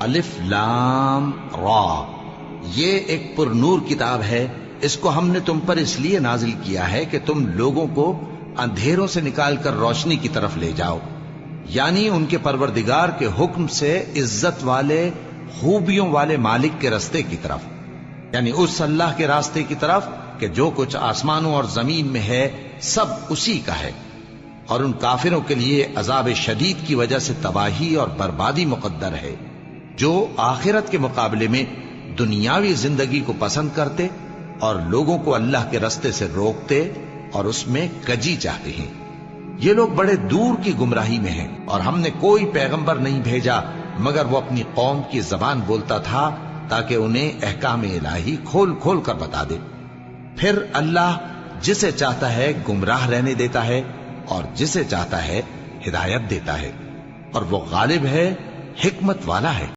अलिफ लाम रा, ये एक पुरनूर किताब है। इसको हमने तुम पर इसलिए नाजिल किया है कि तुम लोगों को अंधेरों से निकालकर रोशनी की तरफ ले जाओ, यानी उनके परवरदिगार के हुक्म से इज्जत वाले खूबियों वाले मालिक के रास्ते की तरफ, यानी उस अल्लाह के रास्ते की तरफ कि जो कुछ आसमानों और जमीन में है सब उसी का है। और उन काफिरों के लिए अजाब शदीद की वजह से तबाही और बर्बादी मुकद्दर है, जो आखिरत के मुकाबले में दुनियावी जिंदगी को पसंद करते और लोगों को अल्लाह के रास्ते से रोकते और उसमें कजी चाहते हैं। ये लोग बड़े दूर की गुमराही में हैं और हमने कोई पैगंबर नहीं भेजा मगर वो अपनी कौम की जबान बोलता था ताकि उन्हें अहकाम इलाही खोल खोल कर बता दे। फिर अल्लाह जिसे चाहता है गुमराह रहने देता है और जिसे चाहता है हिदायत देता है, और वो गालिब है, हिकमत वाला है।